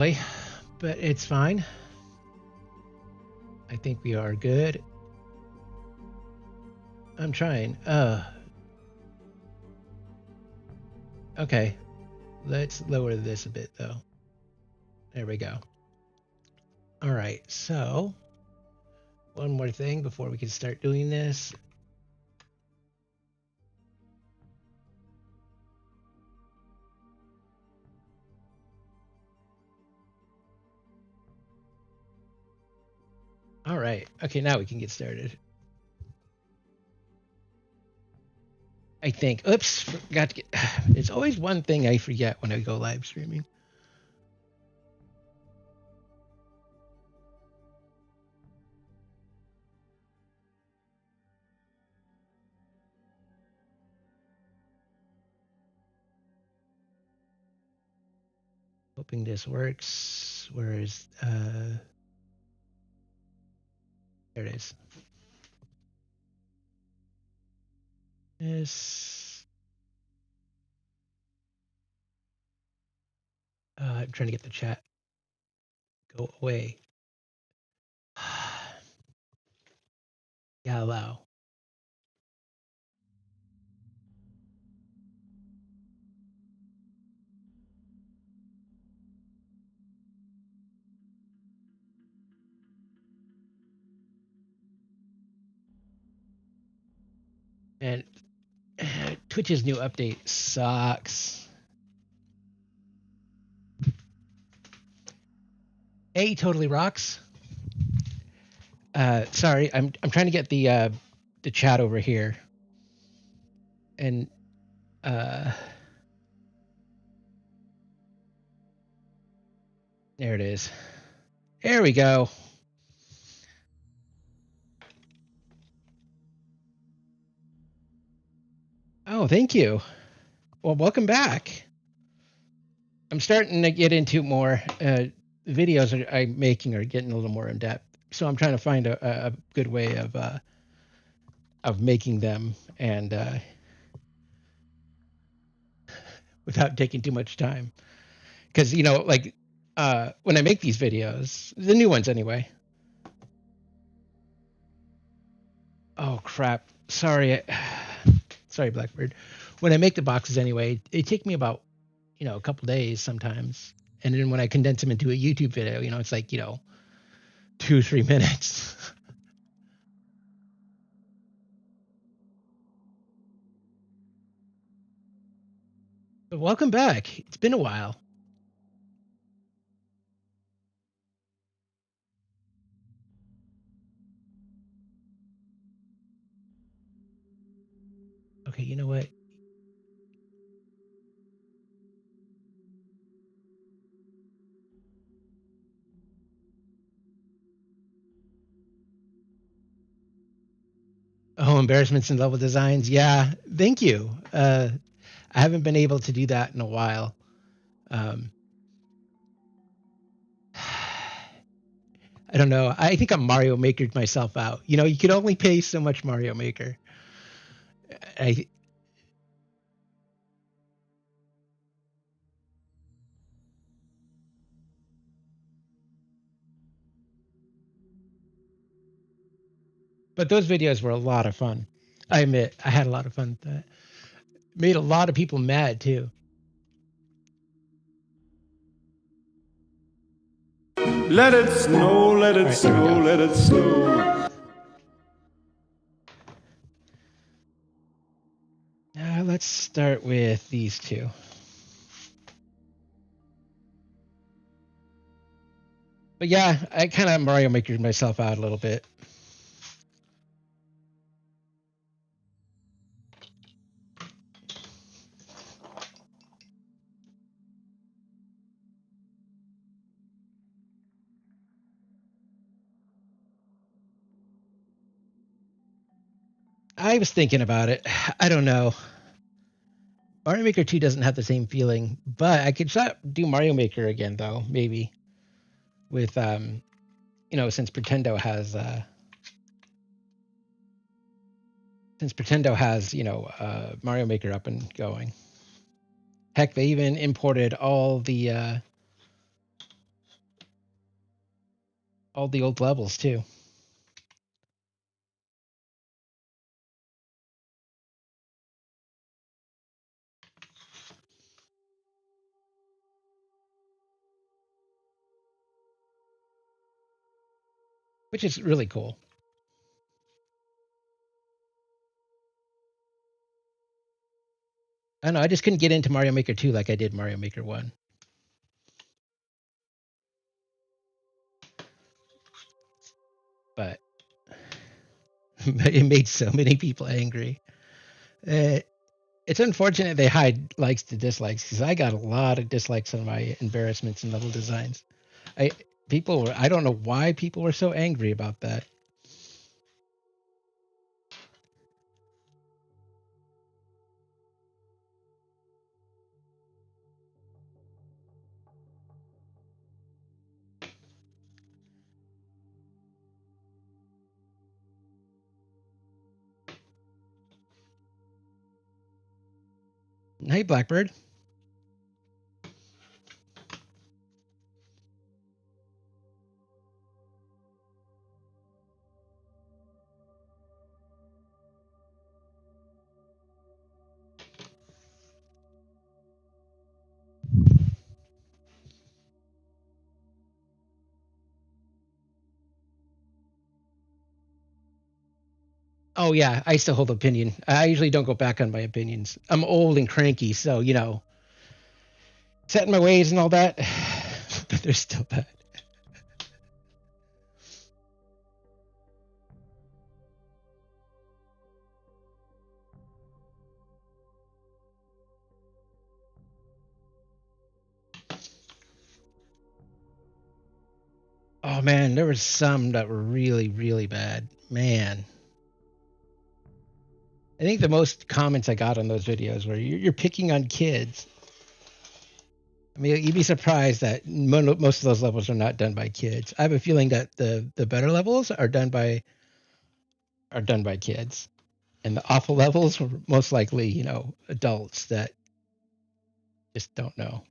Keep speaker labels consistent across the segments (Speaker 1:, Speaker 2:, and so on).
Speaker 1: But it's fine. I think we are good. I'm trying. Okay. Let's lower this a bit though. There we go. All right. So, one more thing before we can start doing this. All right. Okay, now we can get started. I think. Oops, forgot to get. There's always one thing I forget when I go live streaming. Hoping this works. Where is there it is. This I'm trying to get the chat. Go away. Yeah, allow. And Twitch's new update sucks. A totally rocks. Sorry, I'm trying to get the chat over here. And there it is. There we go. Oh, thank you. Well, welcome back. I'm starting to get into more videos I'm making are getting a little more in depth. So I'm trying to find a good way of making them and without taking too much time. Because like when I make these videos, the new ones anyway. Oh crap! Sorry, sorry, Blackbird. When I make the boxes anyway, it take me about a couple days sometimes, and then when I condense them into a YouTube video, it's like 2-3 minutes. But welcome back. It's been a while. Okay, you know what? Oh, embarrassments in level designs. Yeah, thank you. I haven't been able to do that in a while. I don't know. I think I'm Mario Makered myself out. You can only pay so much Mario Maker. But those videos were a lot of fun. I admit, I had a lot of fun with that. Made a lot of people mad too.
Speaker 2: Let it snow, let it snow, let it snow.
Speaker 1: Let's start with these two. But yeah, I kind of Mario Makered myself out a little bit. I was thinking about it. I don't know. Mario Maker 2 doesn't have the same feeling, but I could do Mario Maker again though, maybe. With since Pretendo has Mario Maker up and going. Heck, they even imported all the all the old levels too. Which is really cool. I don't know. I just couldn't get into Mario Maker 2 like I did Mario Maker 1. But it made so many people angry. It's unfortunate they hide likes to dislikes because I got a lot of dislikes on my embarrassments and level designs. I don't know why people were so angry about that. Hey, Blackbird. Oh yeah, I still hold opinion. I usually don't go back on my opinions. I'm old and cranky, so set in my ways and all that. But they're still bad. Oh man, there was some that were really, really bad. Man, I think the most comments I got on those videos were you're picking on kids. I mean, you'd be surprised that most of those levels are not done by kids. I have a feeling that the better levels are done by kids, and the awful levels were most likely adults that just don't know.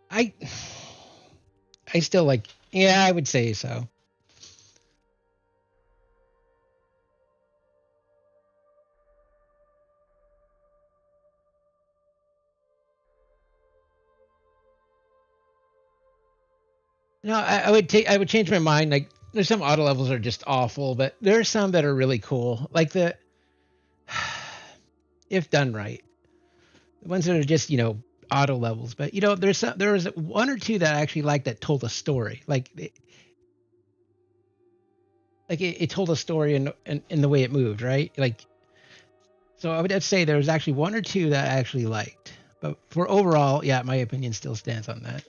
Speaker 1: I I still like. Yeah, I would say so. No, I would change my mind. Like there's some auto levels that are just awful, but there are some that are really cool. Like the if done right, the ones that are just auto levels. But there was one or two that I actually liked that told a story. It told a story in the way it moved, right? Like so, I would have to say there was actually one or two that I actually liked. But for overall, yeah, my opinion still stands on that.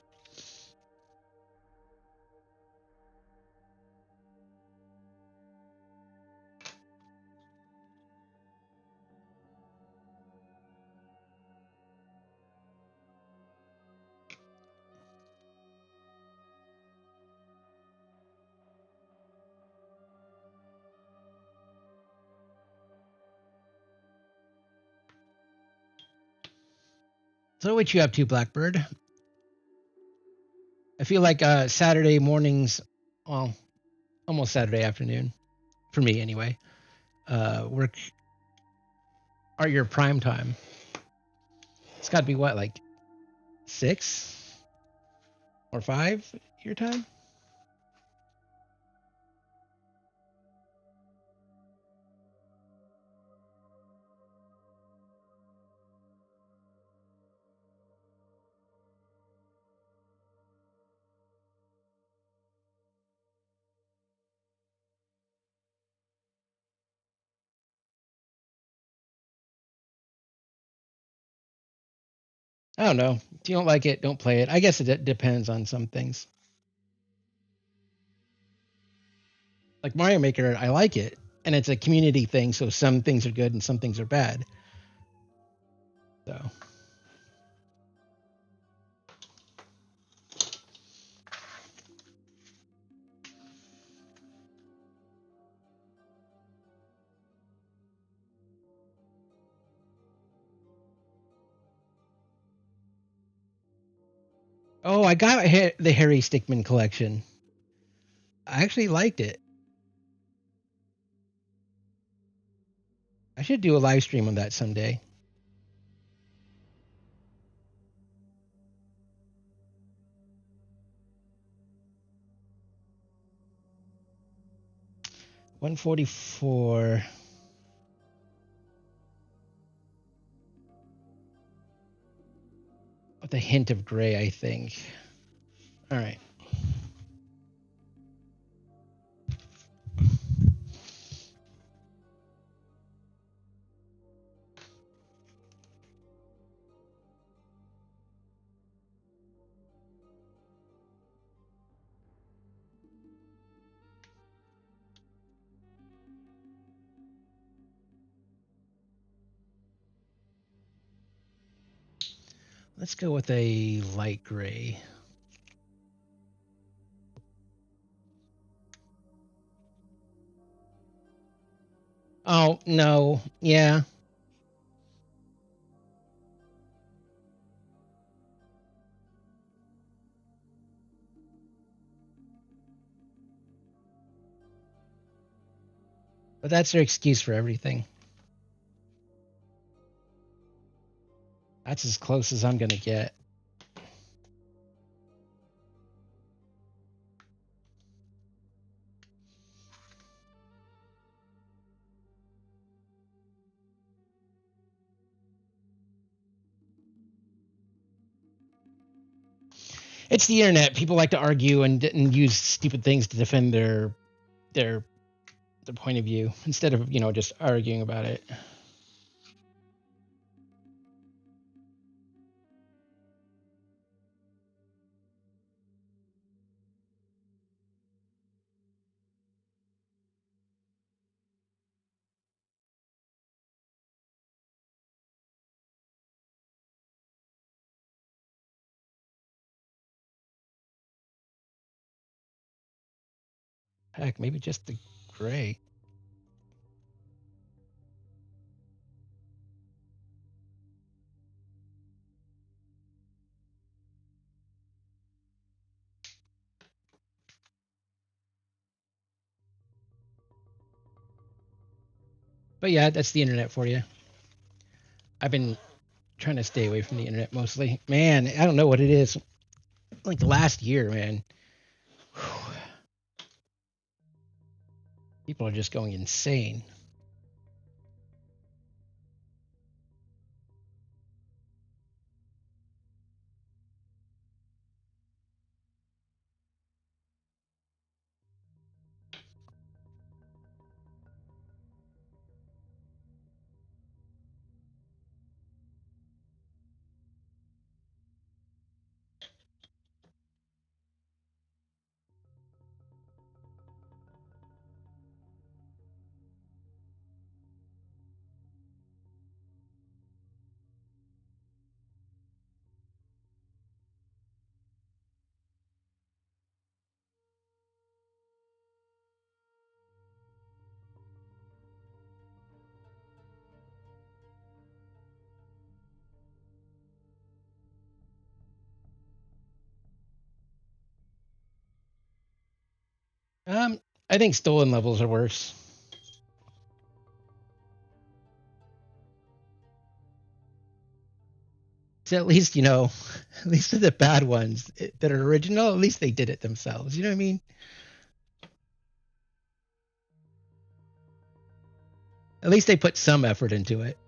Speaker 1: So what you up to, Blackbird? I feel like Saturday mornings, well, almost Saturday afternoon for me anyway. Work are your prime time. It's got to be what, like 6 or 5 your time? I don't know. If you don't like it, don't play it. I guess it depends on some things. Like Mario Maker, I like it, and it's a community thing. So some things are good and some things are bad. So. Oh, I got the Harry Stickmin collection. I actually liked it. I should do a live stream on that someday. $144. With a hint of gray, I think. All right. Let's go with a light gray. Oh, no. Yeah. But that's their excuse for everything. That's as close as I'm going to get. It's the internet. People like to argue and use stupid things to defend their point of view instead of, just arguing about it. Heck, maybe just the gray. But yeah, that's the internet for you. I've been trying to stay away from the internet mostly. Man, I don't know what it is. Like the last year, man. Whew. People are just going insane. I think stolen levels are worse. So at least, at least the bad ones that are original, at least they did it themselves. You know what I mean? At least they put some effort into it.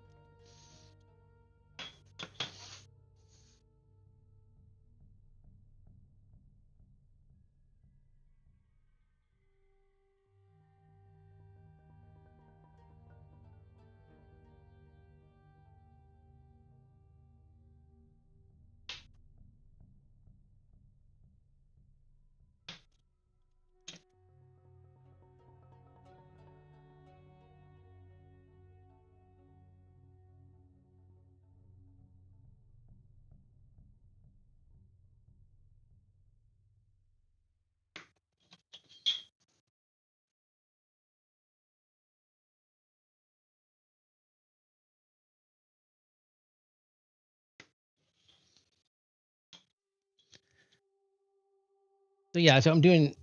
Speaker 1: So yeah, so I'm doing.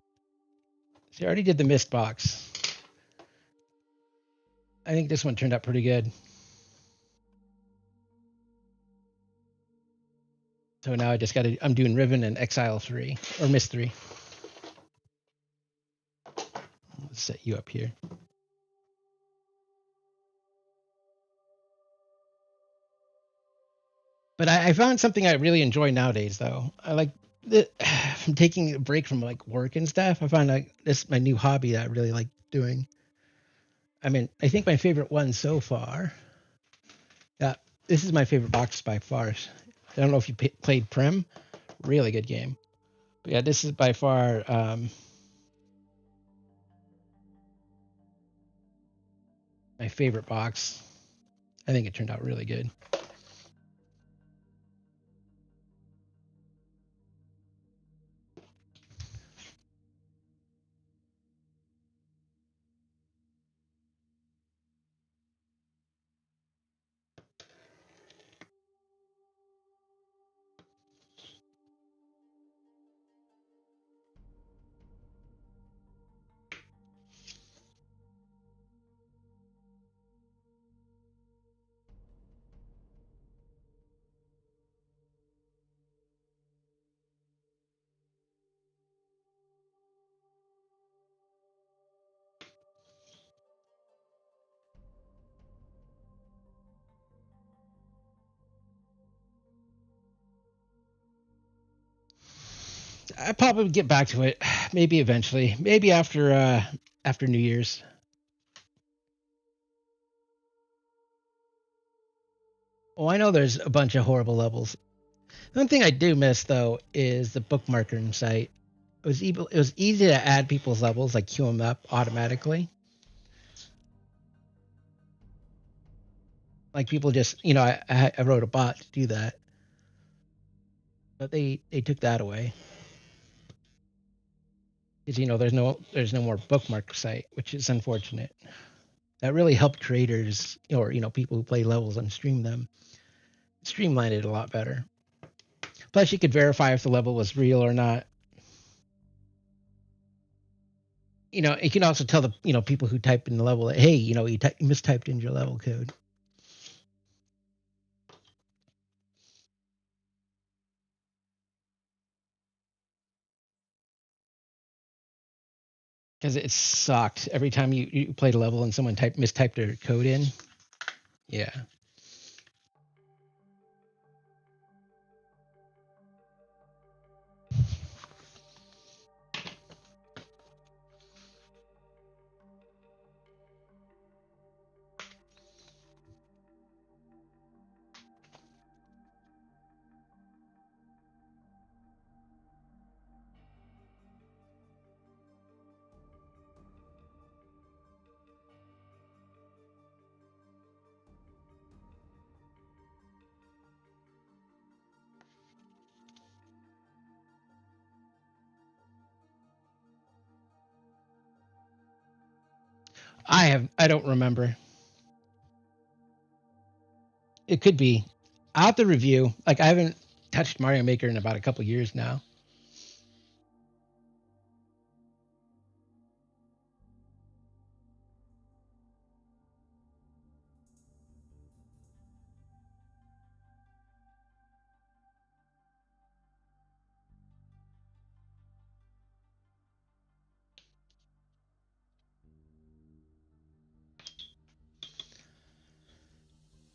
Speaker 1: So I already did the Myst box. I think this one turned out pretty good. So now I just got to. I'm doing Riven and Exile 3 or Myst 3. Let's set you up here. But I found something I really enjoy nowadays, though. I like from taking a break from like work and stuff. I find like this my new hobby that I really like doing. I mean, I think my favorite one so far. Yeah, this is my favorite box by far. I don't know if you played Prim. Really good game. But yeah, this is by far my favorite box. I think it turned out really good. I probably get back to it maybe eventually. Maybe after New Year's. Oh, I know there's a bunch of horrible levels. The one thing I do miss though is the bookmarking site. It was easy to add people's levels, like queue them up automatically. Like people just, I wrote a bot to do that, but they took that away because there's no more bookmark site, which is unfortunate. That really helped creators or people who play levels and stream them streamline it a lot better. Plus, you could verify if the level was real or not. It can also tell the people who type in the level that hey, you mistyped in your level code. Because it sucked every time you played a level and someone mistyped their code in. Yeah. I don't remember. It could be. I'll have to review. Like I haven't touched Mario Maker in about a couple years now.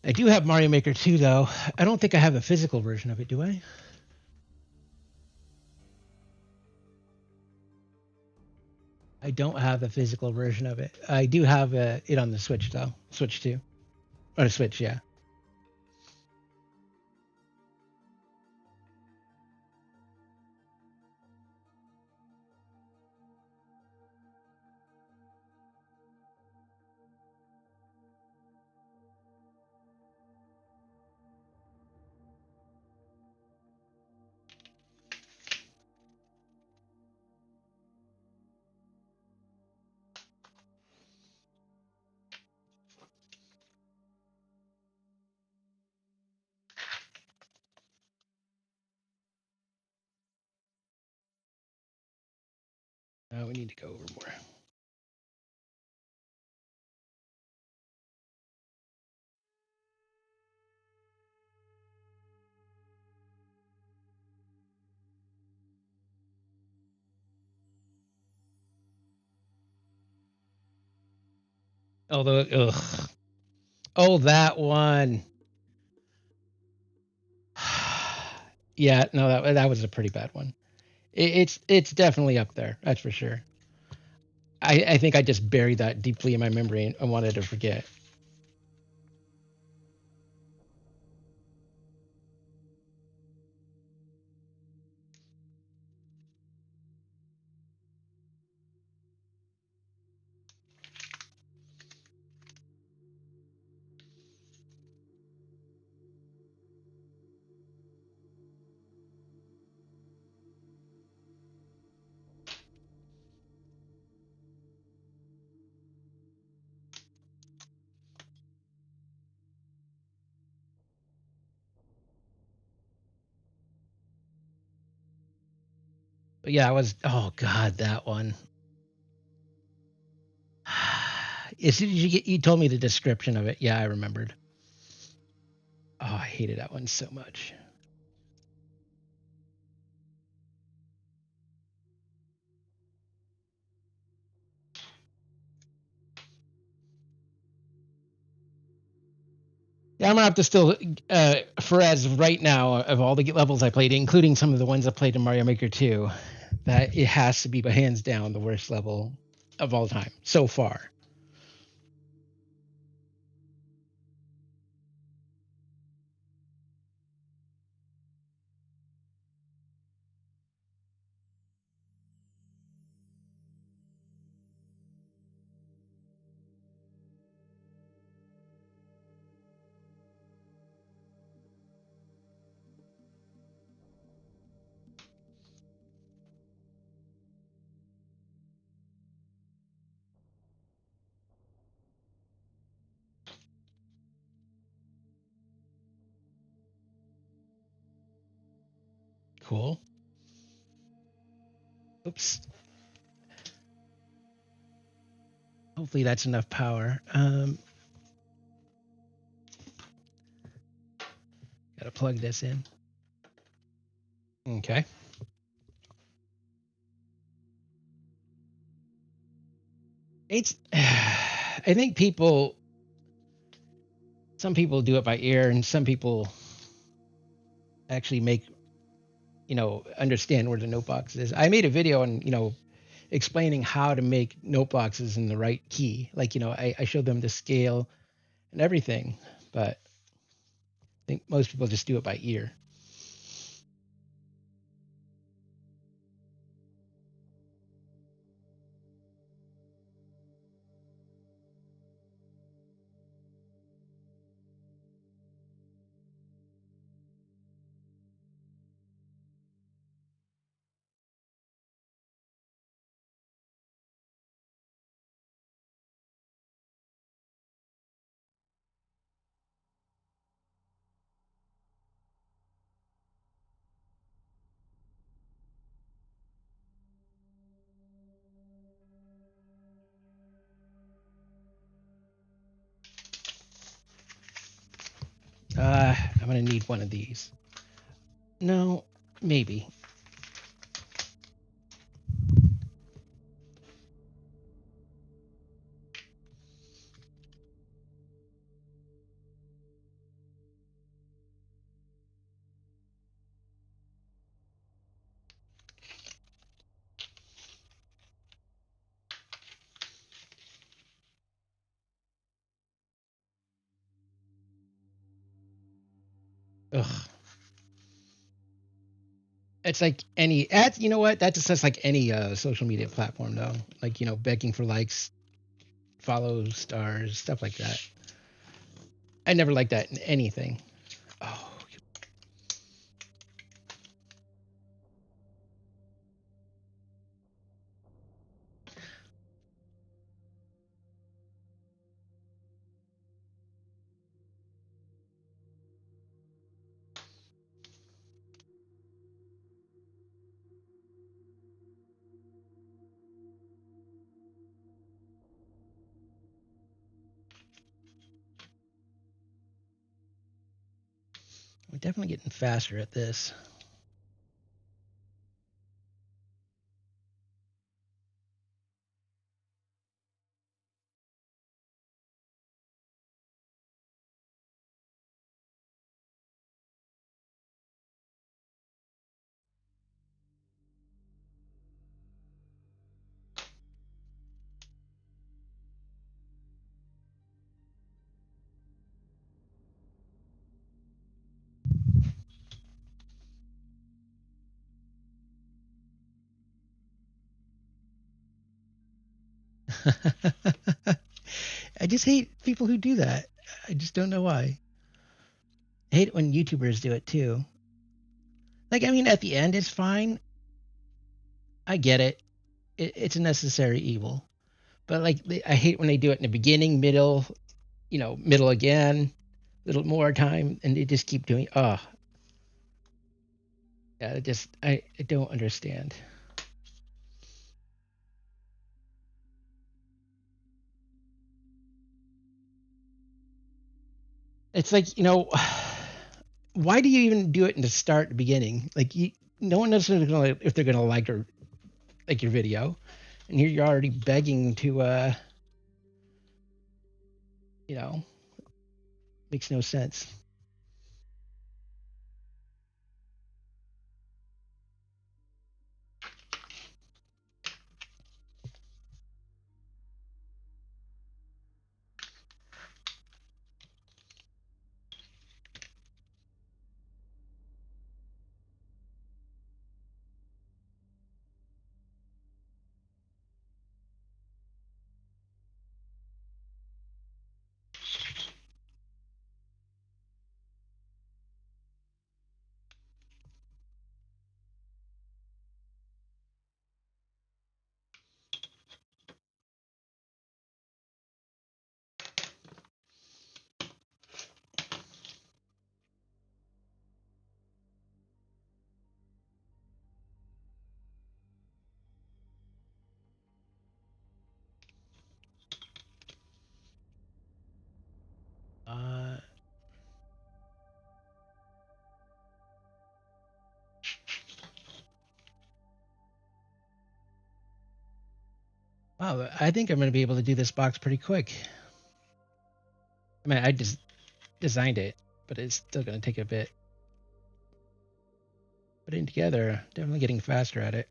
Speaker 1: I do have Mario Maker 2 though. I don't think I have a physical version of it, do I? I don't have a physical version of it. I do have it on the Switch though. Switch 2. Or Switch, yeah. We need to go over more. Although, ugh. Oh, that one. Yeah, no, that was a pretty bad one. It's definitely up there. That's for sure. I think I just buried that deeply in my memory and wanted to forget. But yeah, I was. Oh God, that one. As soon as you told me the description of it, yeah, I remembered. Oh, I hated that one so much. Yeah, I'm gonna have to still, for as right now, of all the levels I played, including some of the ones I played in Mario Maker 2, that it has to be hands down the worst level of all time so far. Cool. Oops. Hopefully that's enough power. Gotta plug this in. Okay. It's. I think some people do it by ear, and some people actually make, understand where the note box is. I made a video on, explaining how to make note boxes in the right key. Like, I showed them the scale and everything, but I think most people just do it by ear. I'm gonna need one of these. No, maybe. Ugh. It's like any ad. You know what? That's just like any social media platform, though. Like, begging for likes, follows, stars, stuff like that. I never liked that in anything. Oh, I'm definitely getting faster at this. I just hate people who do that. I just don't know why. I hate it when YouTubers do it too. Like, I mean, at the end, it's fine. I get it. It's a necessary evil. But like, I hate when they do it in the beginning, middle, middle again, a little more time, and they just keep doing. Oh, yeah. I don't understand. It's like, why do you even do it in the start, the beginning? Like, no one knows if they're gonna like your video, and here you're already begging to, you know, makes no sense. Uh, wow, I think I'm gonna be able to do this box pretty quick. I mean, I just designed it, but it's still gonna take a bit. Putting together, definitely getting faster at it.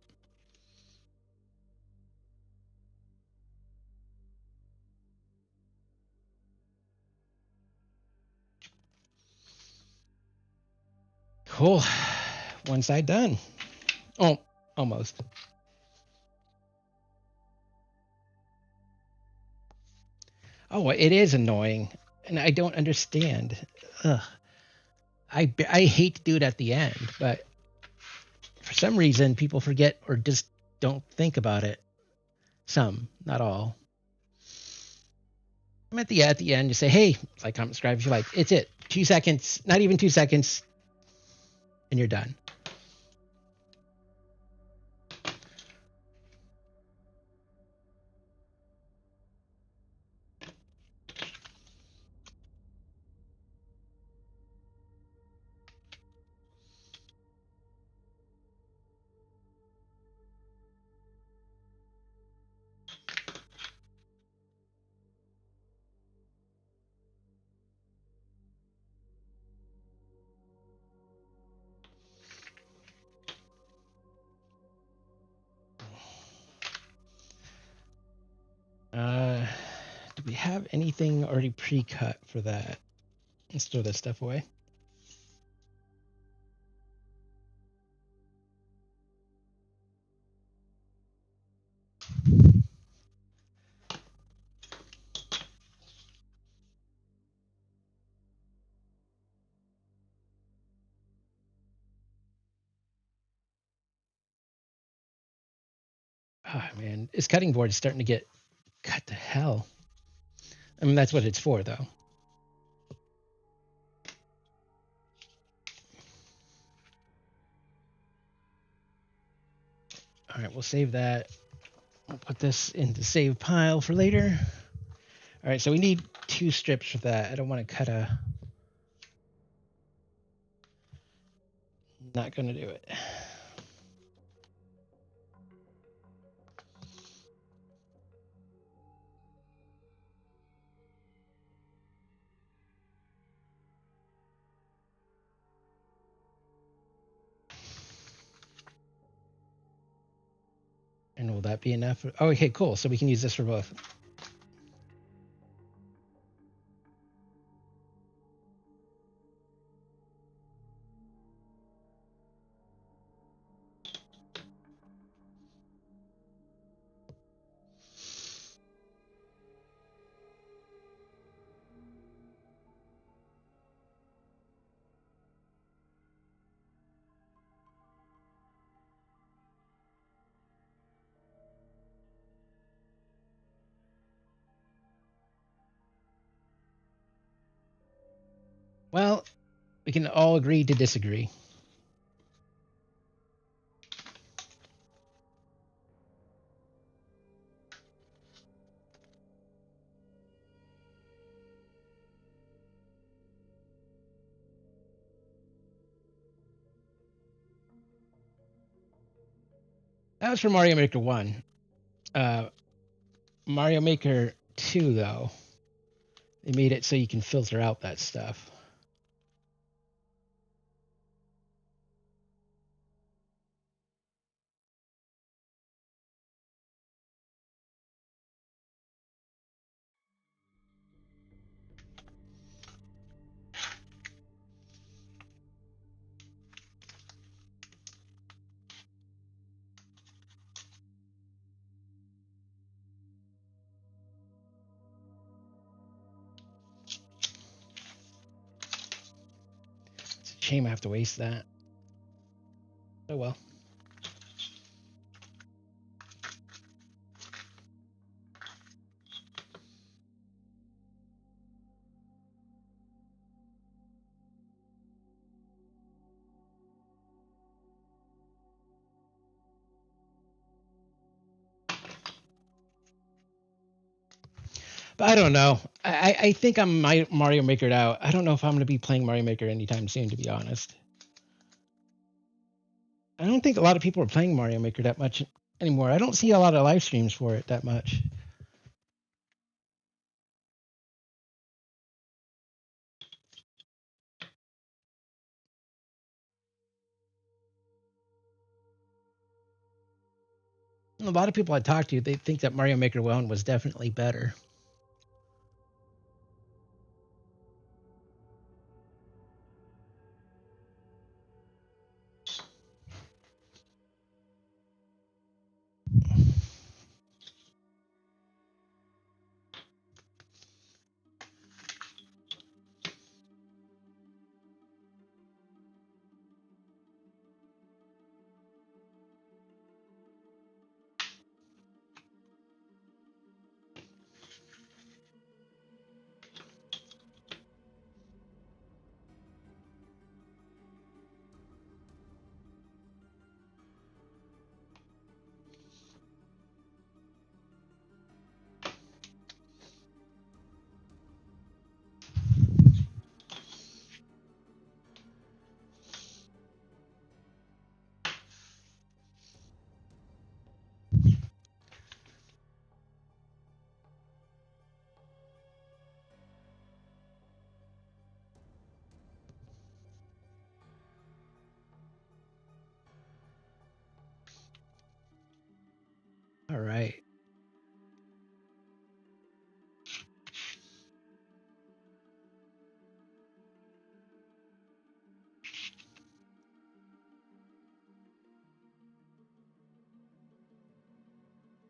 Speaker 1: Cool. One side done. Oh, almost. Oh, it is annoying, and I don't understand. Ugh. I hate to do it at the end, but for some reason people forget or just don't think about it. Some, not all. I'm at the end. You say, hey, like, comment, subscribe if you like. It's it. 2 seconds, not even 2 seconds, and you're done. Do we have anything already pre-cut for that? Let's throw this stuff away. Oh man, this cutting board is starting to get cut to hell. I mean, that's what it's for, though. All right, we'll save that. We'll put this in the save pile for later. All right, so we need 2 strips for that. I don't want to cut a... Not going to do it. And will that be enough? Oh, okay, cool. So we can use this for both. Well, we can all agree to disagree. That was for Mario Maker 1. Mario Maker 2, though, they made it so you can filter out that stuff. It's a shame I have to waste that. Oh well. But I don't know. I think I'm Mario Makered out. I don't know if I'm going to be playing Mario Maker anytime soon, to be honest. I don't think a lot of people are playing Mario Maker that much anymore. I don't see a lot of live streams for it that much. A lot of people I talk to, they think that Mario Maker 1 was definitely better. All right.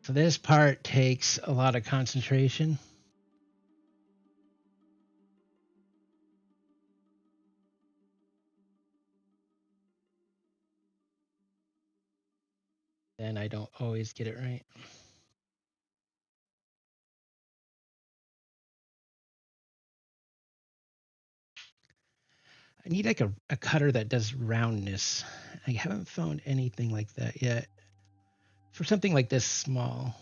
Speaker 1: So this part takes a lot of concentration. And I don't always get it right. I need like a cutter that does roundness. I haven't found anything like that yet. For something like this small.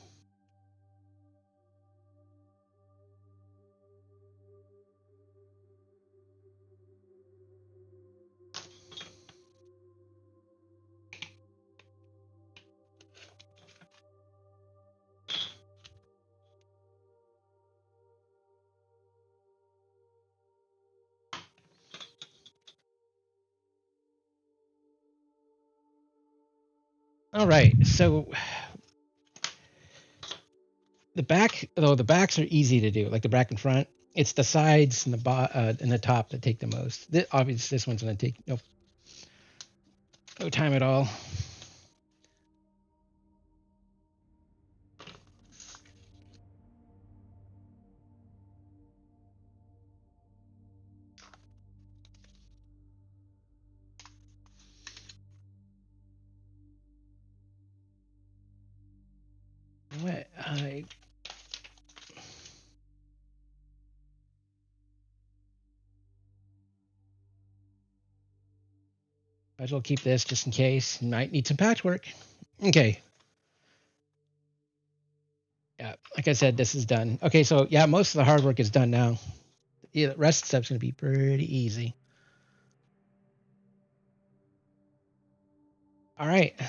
Speaker 1: All right, so the back, though the backs are easy to do, like the back and front. It's the sides and the top that take the most. Obviously, this one's going to take no time at all. What I might as well keep this just in case. Might need some patchwork. Okay. Yeah, like I said, this is done. Okay, so yeah, most of the hard work is done now. Yeah, the rest of the stuff's going to be pretty easy. All right.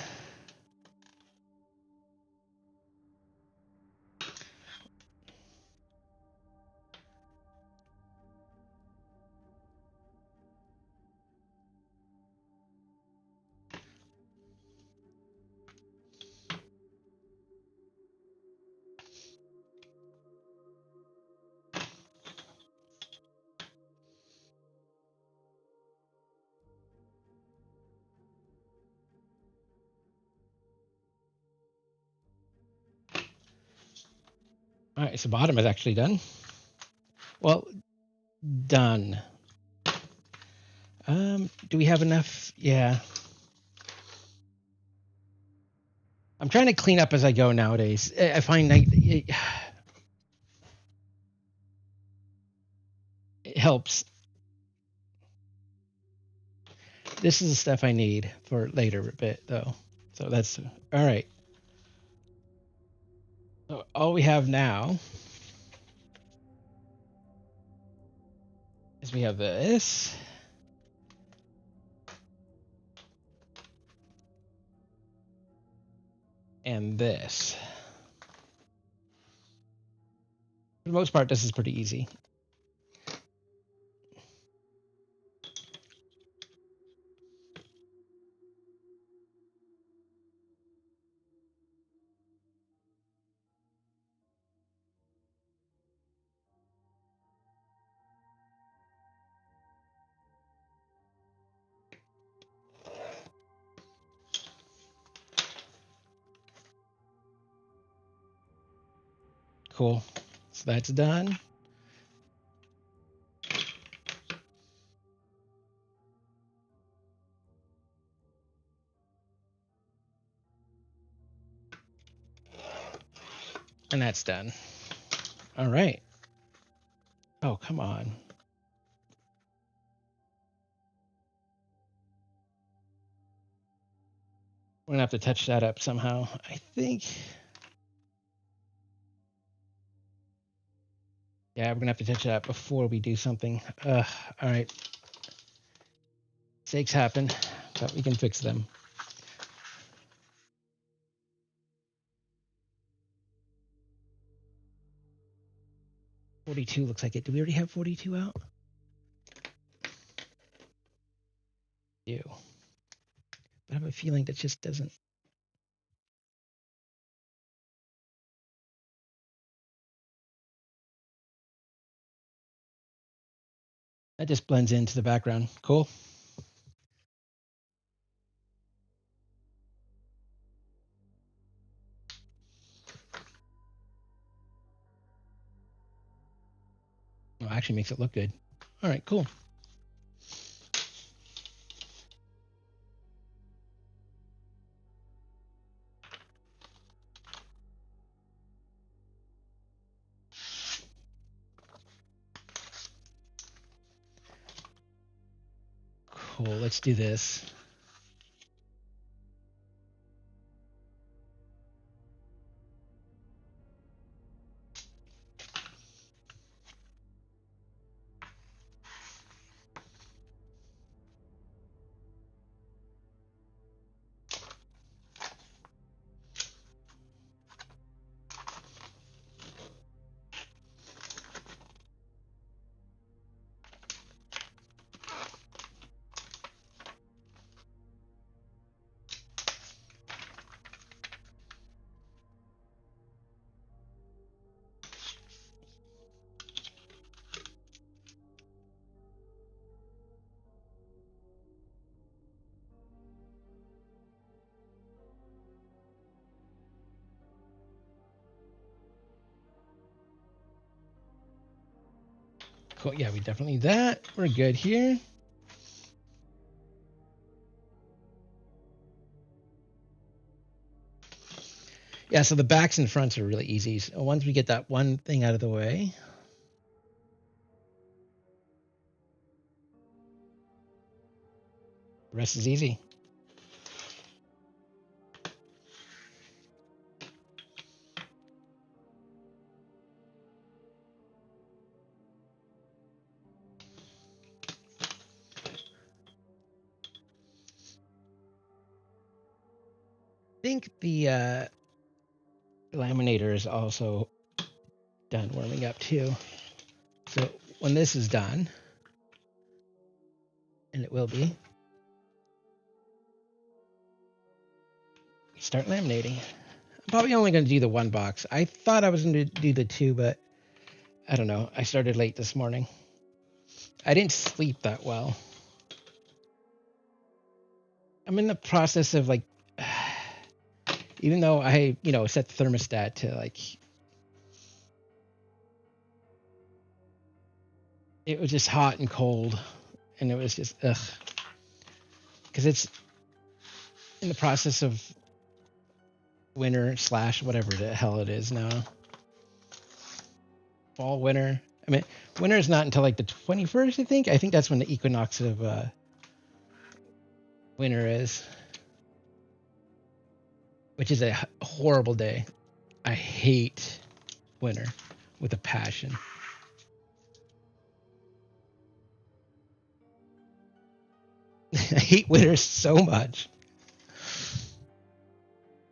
Speaker 1: All right, so bottom is actually done. Well, done. Do we have enough? Yeah. I'm trying to clean up as I go nowadays. I find it helps. This is the stuff I need for later a bit, though. So that's all right. So all we have now is we have this. And this. For the most part, this is pretty easy. Cool. So that's done. And that's done. All right. Oh, come on. We're going to have to touch that up somehow. I think. Yeah, we're going to have to touch it up before we do something. All right. Mistakes happen, but we can fix them. $42 looks like it. Do we already have 42 out? Do. But I have a feeling that just doesn't. That just blends into the background. Cool. Oh, actually makes it look good. All right, cool. Cool. Let's do this. Cool. Yeah, we definitely need that. We're good here. Yeah, so the backs and fronts are really easy. So once we get that one thing out of the way, the rest is easy. I think the laminator is also done warming up too. So when this is done, and it will be, start laminating. I'm probably only going to do the one box. I thought I was going to do the two, but I don't know. I started late this morning. I didn't sleep that well. I'm in the process of like, even though I, set the thermostat to like, it was just hot and cold, and it was just ugh, because it's in the process of winter / whatever the hell it is now. Fall, winter. I mean, winter is not until like the 21st, I think. I think that's when the equinox of winter is, which is a horrible day. I hate winter with a passion. I hate winter so much.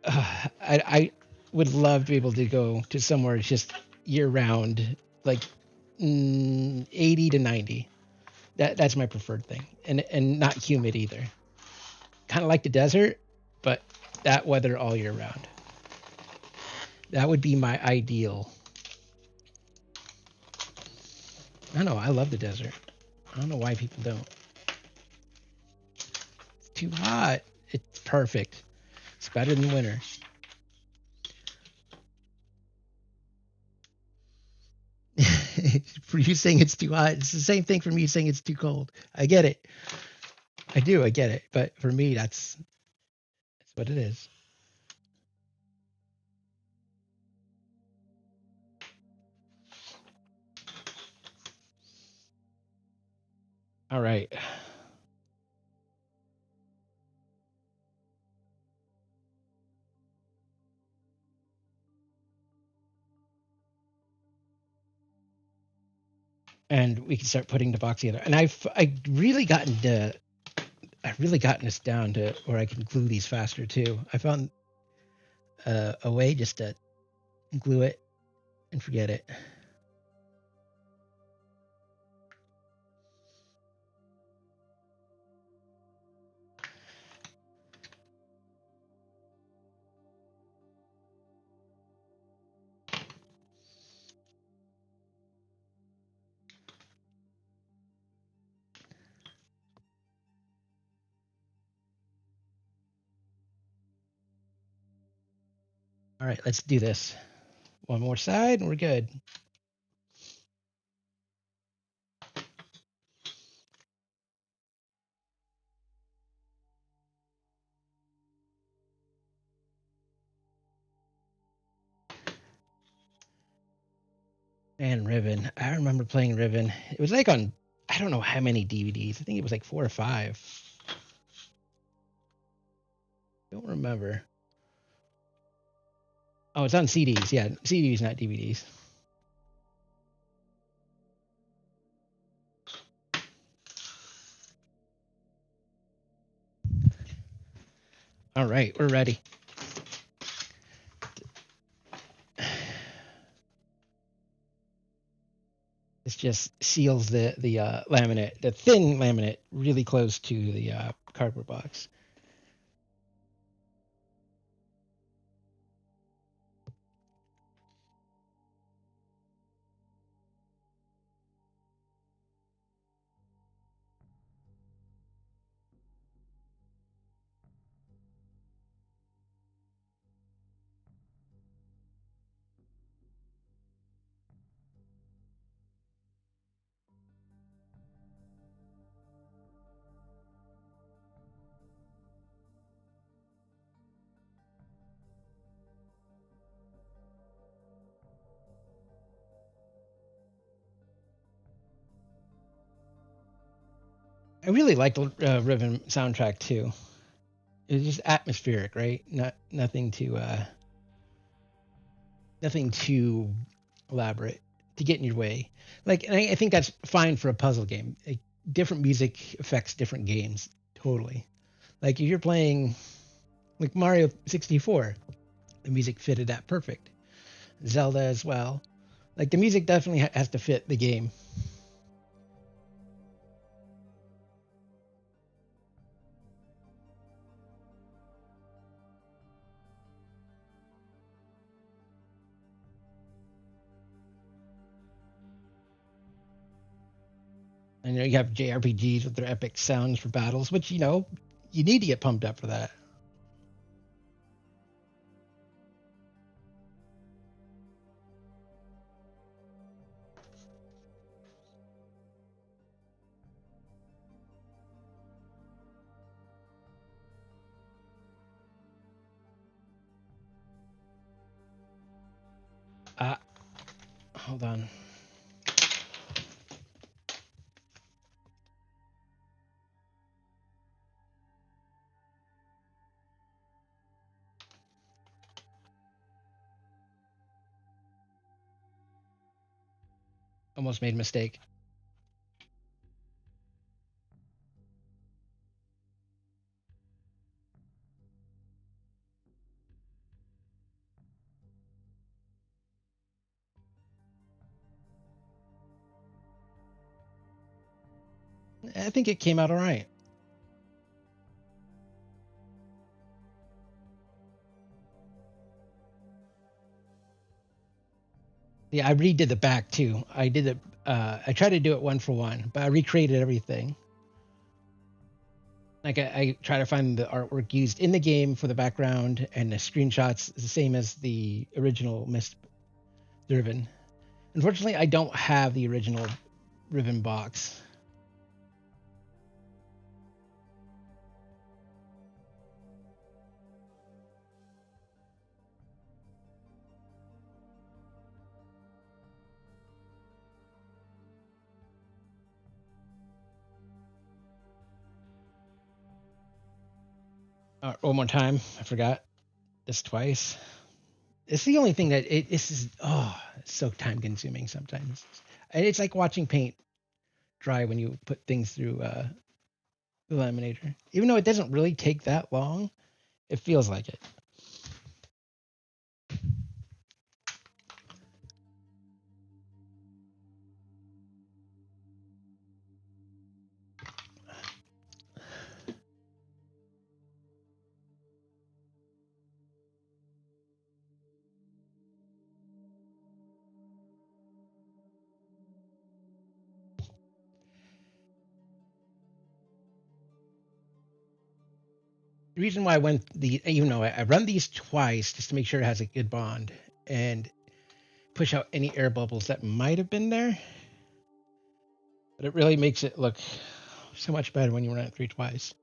Speaker 1: I would love to be able to go to somewhere just year round, like 80 to 90. That's my preferred thing, and not humid either. Kind of like the desert, but that weather all year round. That would be my ideal. I don't know. I love the desert. I don't know why people don't. It's too hot. It's perfect. It's better than winter. For you saying it's too hot, it's the same thing for me saying it's too cold. I get it. I do. I get it. But for me, that's what it is. All right. And we can start putting the box together. And I really gotten this down to where I can glue these faster too. I found a way just to glue it and forget it. All right, let's do this. One more side and we're good. And Riven. I remember playing Riven. It was like on, I don't know how many DVDs. I think it was like 4 or 5. Don't remember. Oh, it's on CDs. Yeah, CDs, not DVDs. All right, we're ready. This just seals the laminate, the thin laminate, really close to the cardboard box. really liked the Riven soundtrack too. It was just atmospheric, right? Nothing too elaborate to get in your way. Like, and I think that's fine for a puzzle game. Like, different music affects different games totally. Like if you're playing like Mario 64, the music fitted that perfect. Zelda as well. Like the music definitely has to fit the game. And you have JRPGs with their epic sounds for battles, which you need to get pumped up for that. Hold on. Almost made a mistake. I think it came out all right. Yeah, I redid the back too. I did it. I tried to do it one for one, but I recreated everything. Like I try to find the artwork used in the game for the background and the screenshots the same as the original Myst Riven. Unfortunately, I don't have the original Riven box. One more time. I forgot this twice. It's the only thing that this is. Oh, it's so time consuming sometimes. It's like watching paint dry when you put things through the laminator. Even though it doesn't really take that long, it feels like it. The reason why I went I run these twice just to make sure it has a good bond and push out any air bubbles that might have been there. But it really makes it look so much better when you run it through twice.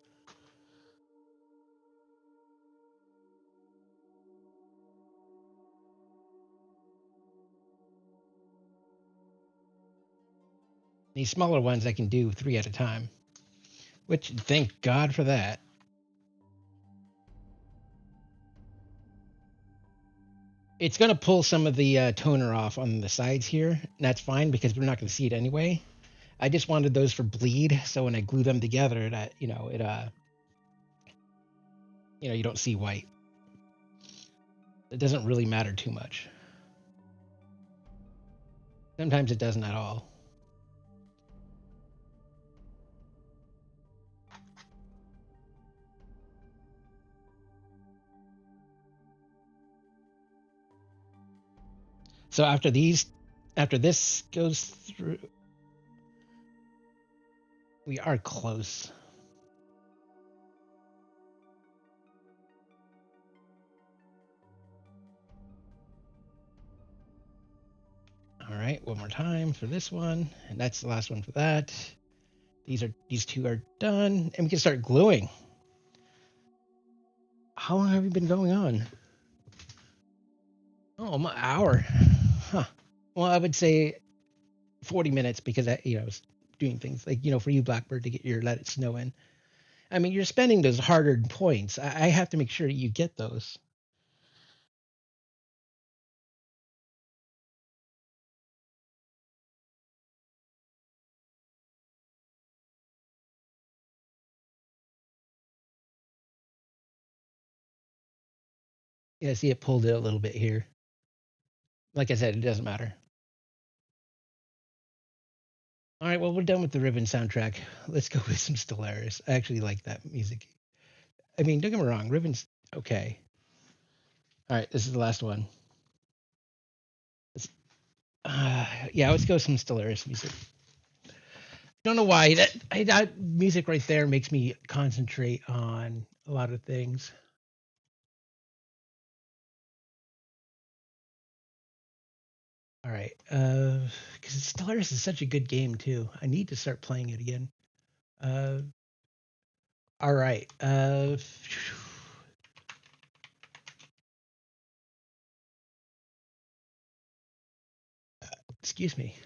Speaker 1: These smaller ones I can do 3 at a time, which thank God for that. It's going to pull some of the toner off on the sides here, and that's fine because we're not going to see it anyway. I just wanted those for bleed, so when I glue them together, that you don't see white. It doesn't really matter too much. Sometimes it doesn't at all. So after this goes through, we are close. All right, one more time for this one, and that's the last one for that. These two are done, and we can start gluing. How long have you been going on? Oh, an hour. Huh. Well, I would say 40 minutes because it's doing things like, for you, Blackbird, to get your Let It Snow in. I mean, you're spending those hard-earned points. I have to make sure you get those. Yeah, see, it pulled it a little bit here. Like I said, it doesn't matter. All right, well, we're done with the Riven soundtrack. Let's go with some Stellaris. I actually like that music. I mean, don't get me wrong, Riven's okay. All right, this is the last one. Yeah, let's go some Stellaris music. Don't know why that music right there makes me concentrate on a lot of things. All right, because Stellaris is such a good game too. I need to start playing it again. All right. Excuse me.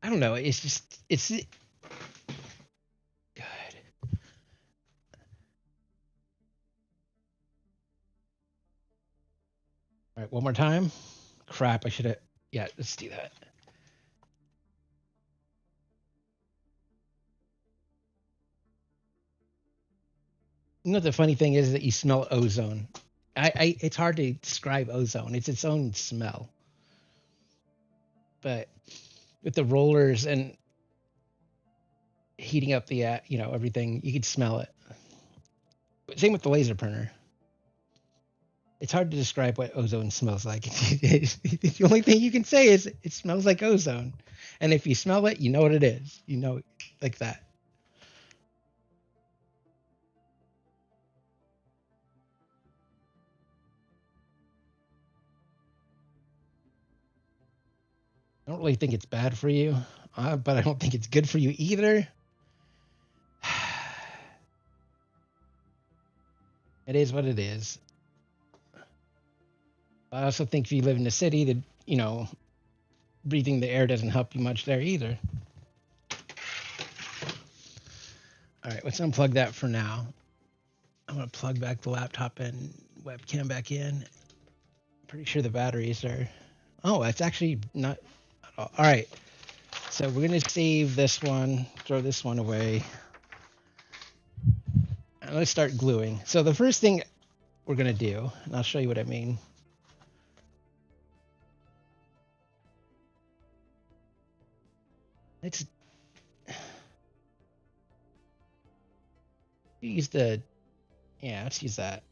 Speaker 1: I don't know. It's good. All right, one more time. Crap, I should have. Yeah, let's do that. The funny thing is that you smell ozone. It's hard to describe ozone. It's its own smell. But with the rollers and heating up the, everything, you could smell it. Same with the laser printer. It's hard to describe what ozone smells like. The only thing you can say is it smells like ozone. And if you smell it, you know what it is. Like that. I don't really think it's bad for you, but I don't think it's good for you either. It is what it is. I also think if you live in the city, that breathing the air doesn't help you much there either. All right, let's unplug that for now. I'm gonna plug back the laptop and webcam back in. Pretty sure the batteries are. Oh, it's actually not. All right, so we're gonna save this one, throw this one away, and let's start gluing. So the first thing we're gonna do, and I'll show you what I mean. Let's use let's use that.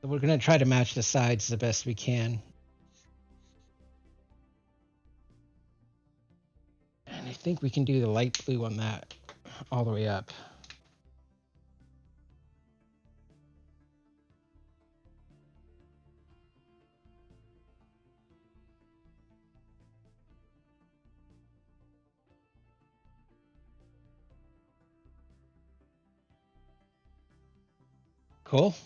Speaker 1: So we're gonna try to match the sides the best we can. And I think we can do the light blue on that all the way up. Cool.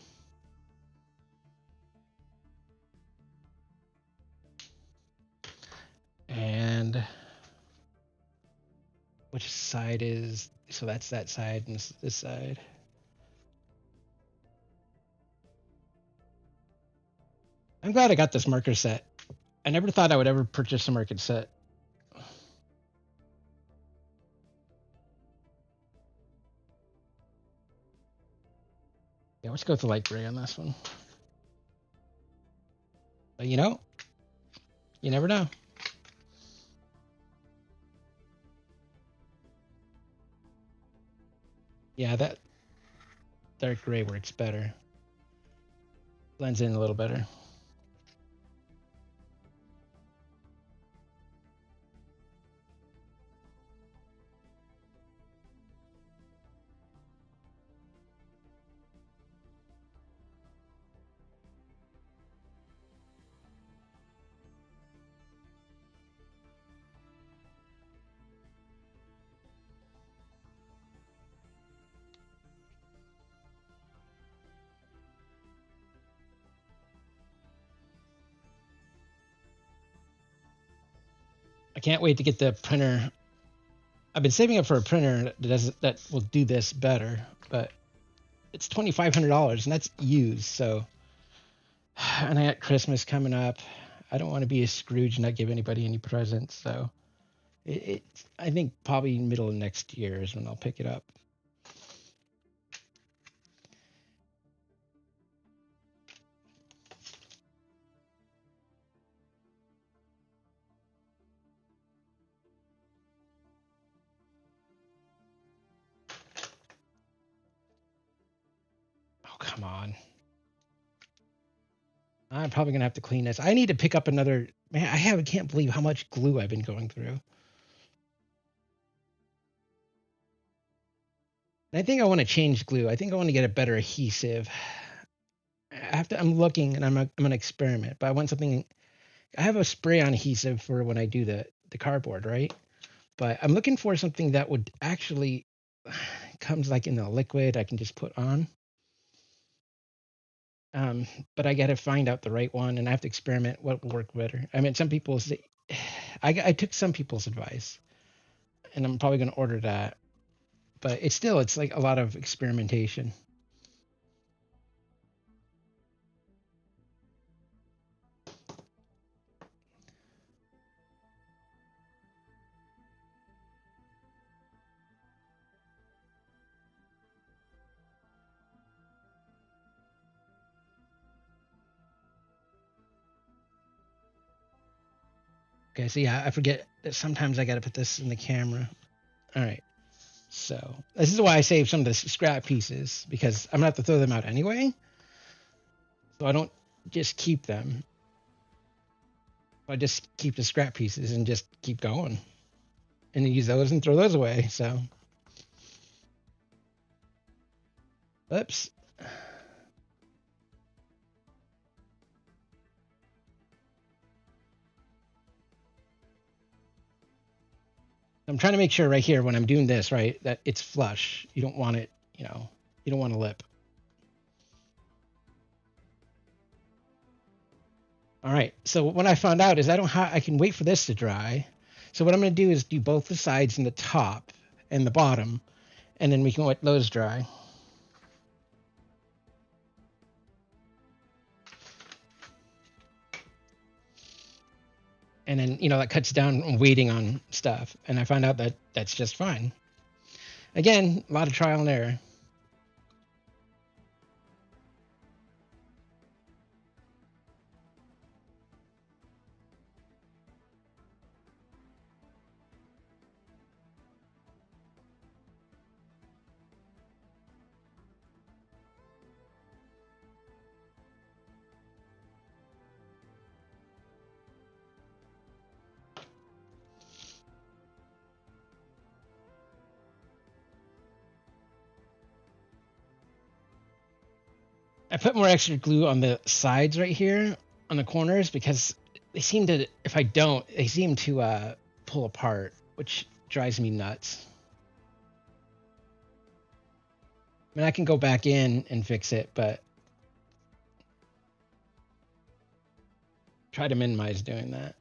Speaker 1: And which side is, so that's that side and this side. I'm glad I got this marker set. I never thought I would ever purchase a marker set. Yeah, let's go with the light gray on this one. But you never know. Yeah, that dark gray works better. Blends in a little better. can't wait to get the printer. I've been saving up for a printer that will do this better, but it's $2,500 and that's used. So, and I got Christmas coming up. I don't want to be a Scrooge and not give anybody any presents. So, I think probably middle of next year is when I'll pick it up. Oh, come on. I'm probably gonna have to clean this. I need to pick up another. Man, can't believe how much glue I've been going through. And I think I want to change glue. I think I want to get a better adhesive. I'm looking and I'm gonna experiment, but I want something. I have a spray on adhesive for when I do the cardboard, right? But I'm looking for something that would actually comes like in a liquid I can just put on. But I got to find out the right one, and I have to experiment what will work better. I mean, some people say I took some people's advice, and I'm probably going to order that. But it's like a lot of experimentation. Okay, so yeah, I forget that sometimes I got to put this in the camera. All right. So this is why I saved some of the scrap pieces, because I'm gonna have to throw them out anyway. So I don't just keep them. I just keep the scrap pieces and just keep going, and use those and throw those away. So, oops. I'm trying to make sure right here when I'm doing this, right, that it's flush. You don't want it, you don't want a lip. All right. So what I found out is I can wait for this to dry. So what I'm going to do is do both the sides and the top and the bottom, and then we can let those dry. And then, that cuts down on waiting on stuff. And I found out that that's just fine. Again, a lot of trial and error. I put more extra glue on the sides right here on the corners because they seem to, if I don't, they seem to pull apart, which drives me nuts. I mean, I can go back in and fix it, but try to minimize doing that.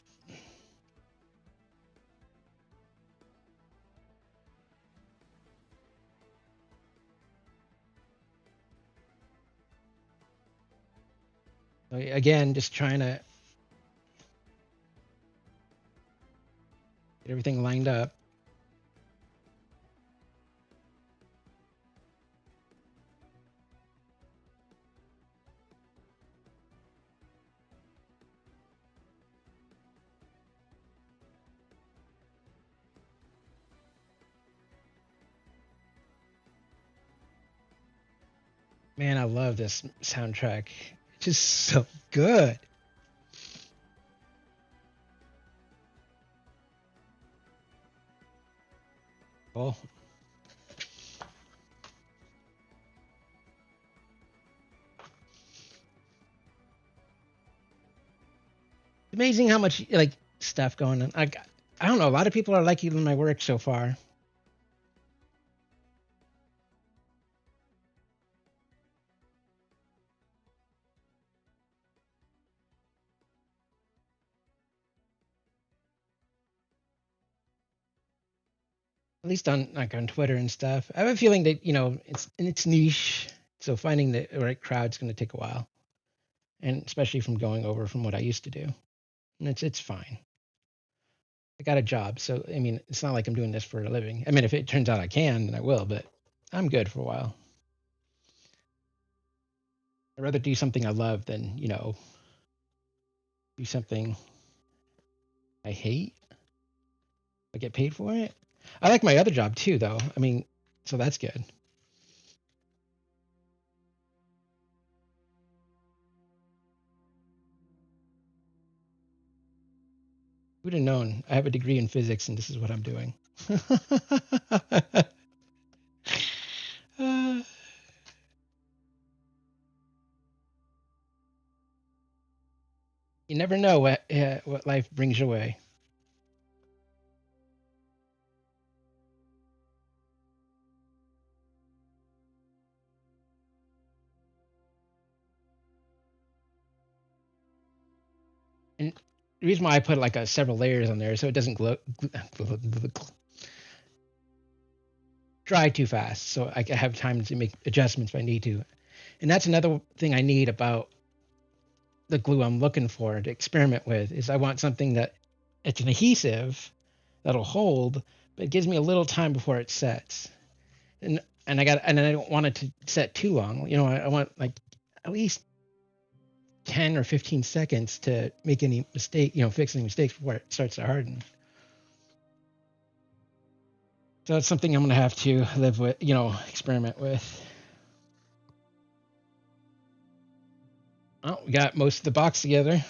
Speaker 1: So again, just trying to get everything lined up. Man, I love this soundtrack. It's just so good. Well, it's amazing how much like stuff going on. I don't know. A lot of people are liking my work so far. At least on like on Twitter and stuff. I have a feeling that it's niche, so finding the right crowd's going to take a while, and especially from going over from what I used to do. And it's fine. I got a job, so I mean, it's not like I'm doing this for a living. I mean, if it turns out I can, then I will, but I'm good for a while. I'd rather do something I love than do something I hate. I get paid for it. I like my other job too, though. I mean, so that's good. Who'd have known? I have a degree in physics, and this is what I'm doing. Uh, you never know what life brings your way. And the reason why I put like several layers on there so it doesn't dry too fast, so I have time to make adjustments if I need to. And that's another thing I need about the glue I'm looking for to experiment with is I want something that it's an adhesive that'll hold, but it gives me a little time before it sets. And I don't want it to set too long. I want like at least 10 or 15 seconds to make any mistake, fix any mistakes before it starts to harden. So it's something I'm going to have to live with, experiment with. Oh, we got most of the box together.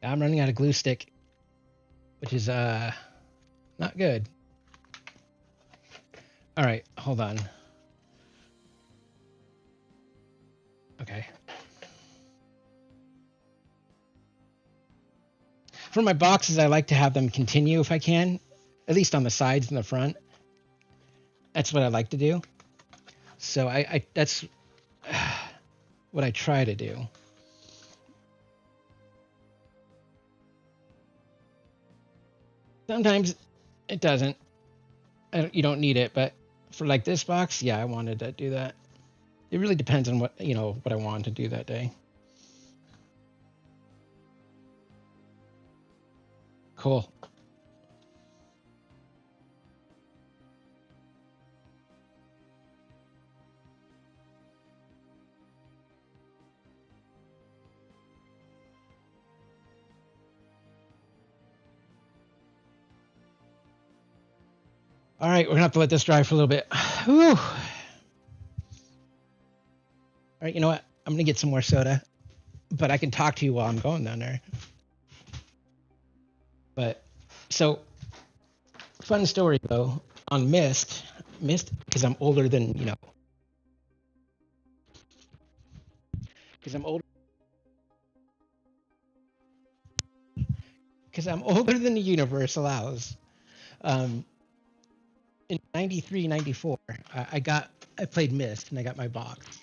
Speaker 1: I'm running out of glue stick, which is not good. All right, hold on. Okay. For my boxes, I like to have them continue if I can, at least on the sides and the front. That's what I like to do. So I that's what I try to do. Sometimes it doesn't. You don't need it, but for like this box, yeah, I wanted to do that. It really depends on what I want to do that day. Cool. All right, we're gonna have to let this dry for a little bit. Whew. All right, you know what? I'm gonna get some more soda, but I can talk to you while I'm going down there. But so, fun story though on Myst, because I'm older than because I'm older because I'm older than the universe allows. Um, in 93, 94, I played Myst and I got my box.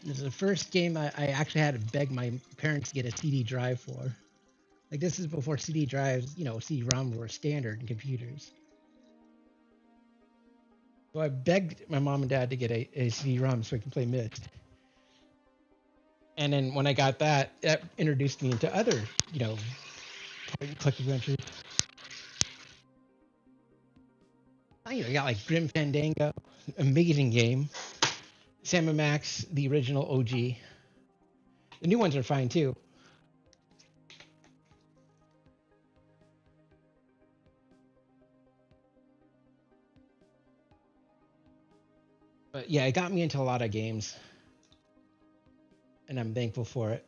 Speaker 1: This is the first game I actually had to beg my parents to get a CD drive for. Like this is before CD drives, CD-ROM were standard in computers. So I begged my mom and dad to get a CD-ROM so I can play Myst. And then when I got that introduced me into other, click adventures. I got like Grim Fandango, amazing game. Sam & Max, the original OG. The new ones are fine too. But yeah, it got me into a lot of games. And I'm thankful for it.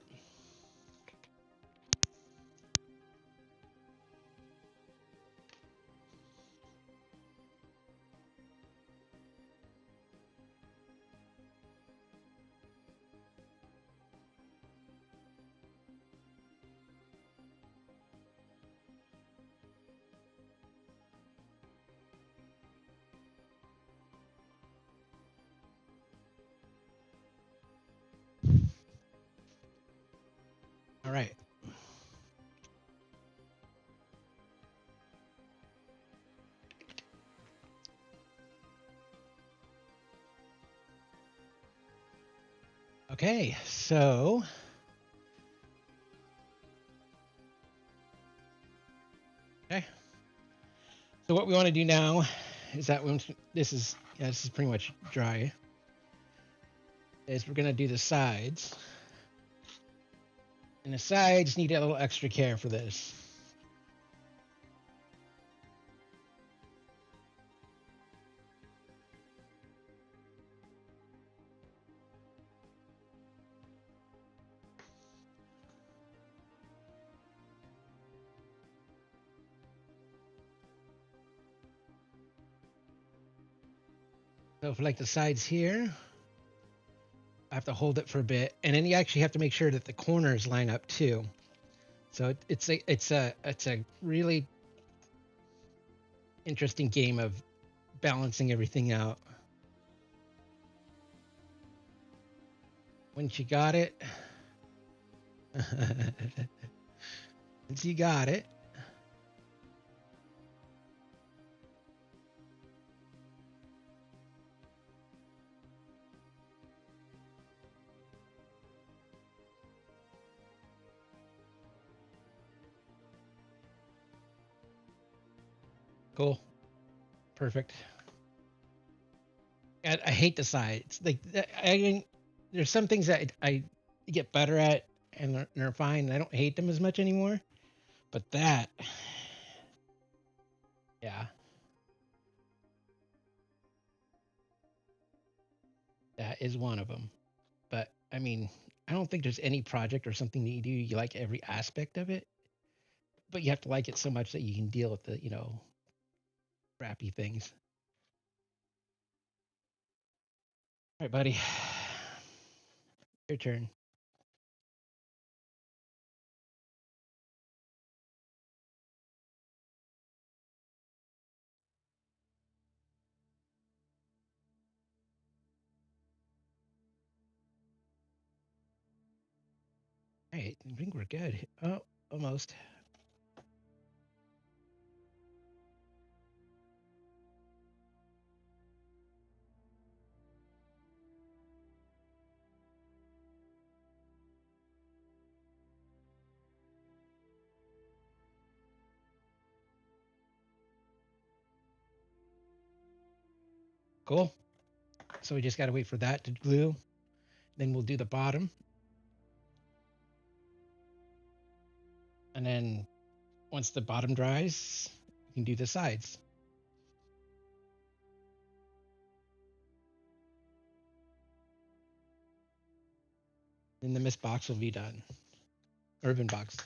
Speaker 1: Okay, so okay. So what we want to do now is that when this is pretty much dry. Is we're gonna do the sides, and the sides need a little extra care for this. So for like the sides here, I have to hold it for a bit, and then you actually have to make sure that the corners line up too. So it's a really interesting game of balancing everything out. Once you got it, once you got it, cool, perfect. I hate the sides. Like there's some things that I get better at, and they're fine. I don't hate them as much anymore. But that, yeah, that is one of them. But I mean, I don't think there's any project or something that you do you like every aspect of it, but you have to like it so much that you can deal with the crappy things. All right, buddy, your turn. All right, I think we're good. Oh, almost. Cool. So we just got to wait for that to glue. Then we'll do the bottom, and then once the bottom dries, we can do the sides. Then the mist box will be done. Urban box.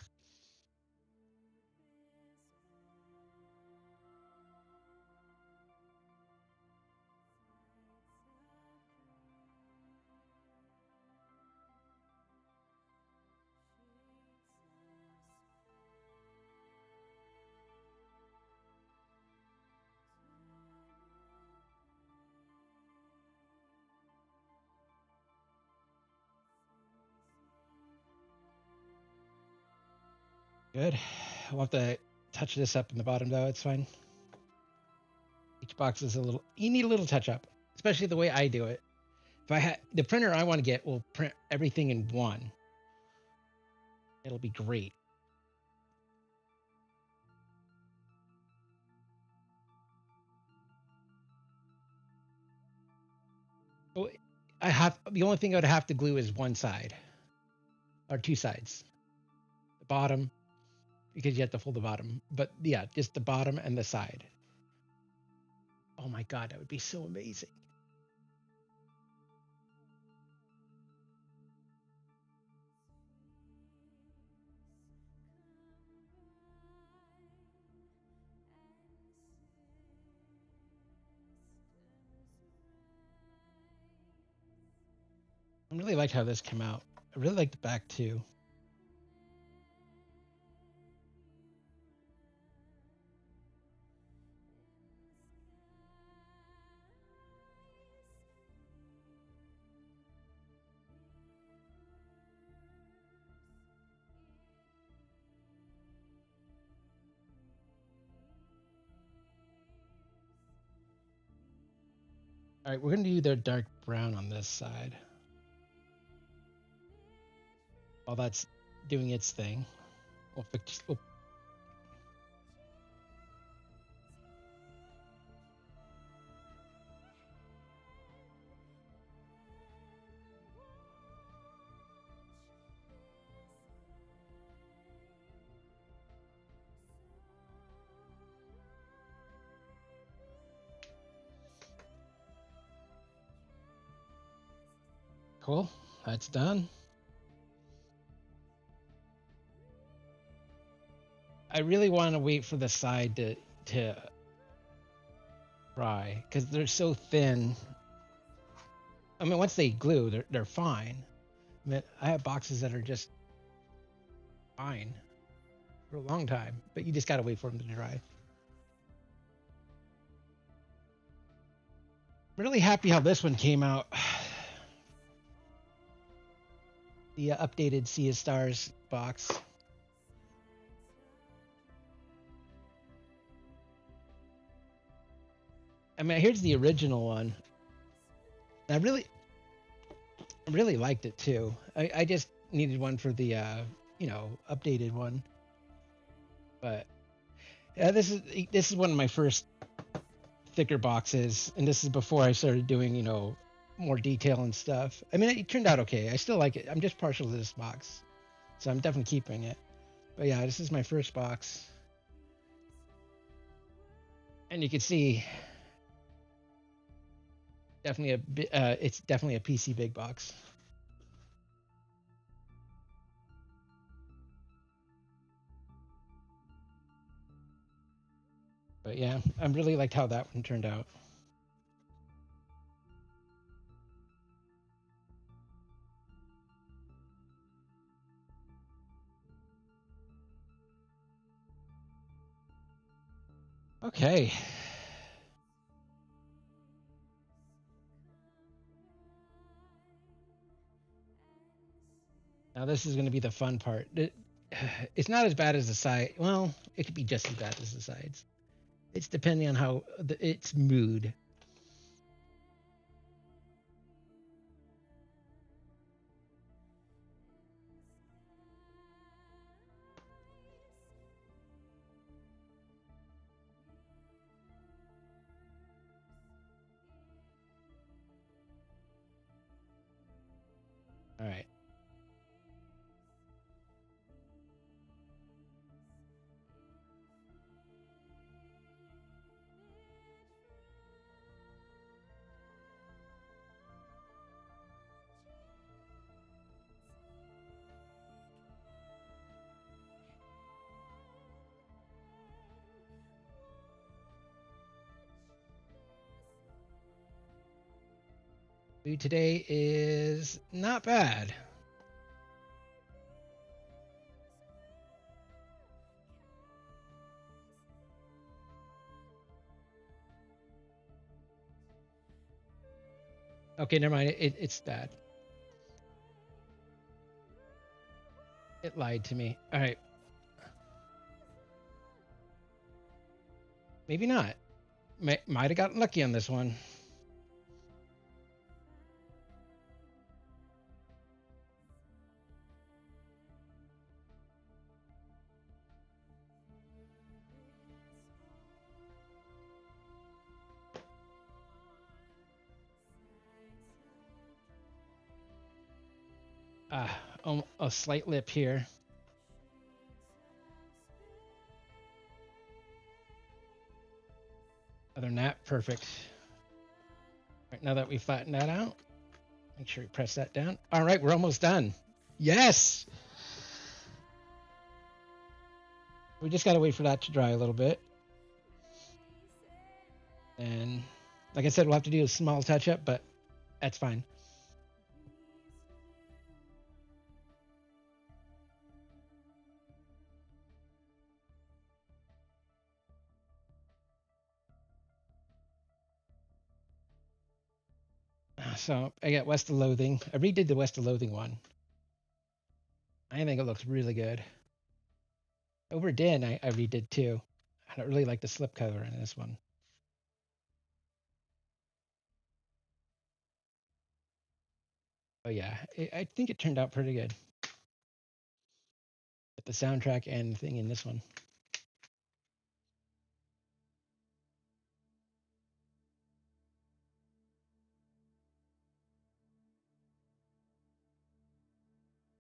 Speaker 1: Good. I'll have to touch this up in the bottom though. It's fine. Each box is a little. You need a little touch up, especially the way I do it. If I had the printer I want to get will print everything in one. It'll be great. Oh, I have the only thing I would have to glue is one side or two sides. The bottom because you have to fold the bottom. But yeah, just the bottom and the side. Oh my god, that would be so amazing. I really liked how this came out. I really like the back too. All right, we're gonna do the dark brown on this side. while that's doing its thing. We'll fix. Oh, cool. That's done. I really want to wait for the side to dry because they're so thin. I mean, once they glue, they're fine. I mean, I have boxes that are just fine for a long time, but you just gotta wait for them to dry. I'm really happy how this one came out. The updated Sea of Stars box. I mean, here's the original one. I really liked it too. I just needed one for the updated one. But yeah, this is one of my first thicker boxes, and this is before I started doing more detail and stuff. I mean, it turned out okay. I still like it. I'm just partial to this box, so I'm definitely keeping it. But yeah, this is my first box, and you can see it's definitely a PC big box. But yeah, I really liked how that one turned out. Okay. Now this is going to be the fun part. It's not as bad as the side. Well, it could be just as bad as the sides. It's depending on how its mood. All right. Food today is not bad. Okay, never mind. It's bad. It lied to me. All right. Maybe not. Might have gotten lucky on this one. A slight lip here. Other than that, perfect. All right, now that we flattened that out, make sure you press that down. All right, we're almost done. Yes. We just got to wait for that to dry a little bit. And like I said, we'll have to do a small touch up, but that's fine. So I got West of Loathing. I redid the West of Loathing one. I think it looks really good. Over Din, I redid too. I don't really like the slipcover in this one. Oh yeah, I think it turned out pretty good. the soundtrack and thing in this one.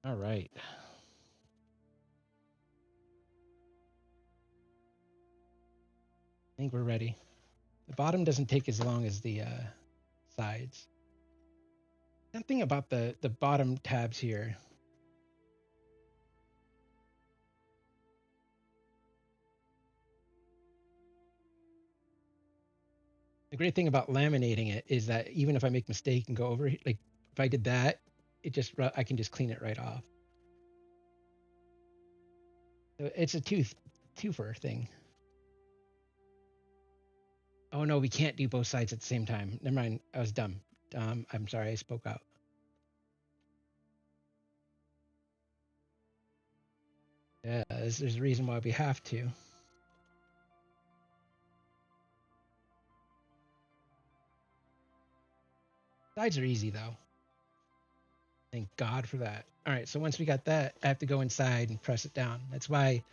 Speaker 1: All right. I think we're ready. The bottom doesn't take as long as the sides. Something about the bottom tabs here. The great thing about laminating it is that even if I make a mistake and go over, like if I did that, I can just clean it right off. So it's a twofer thing. Oh no, we can't do both sides at the same time. Never mind, I was dumb. I'm sorry, I spoke out. Yeah, there's a reason why we have to. Sides are easy though. Thank God for that. All right, so once we got that, I have to go inside and press it down. That's why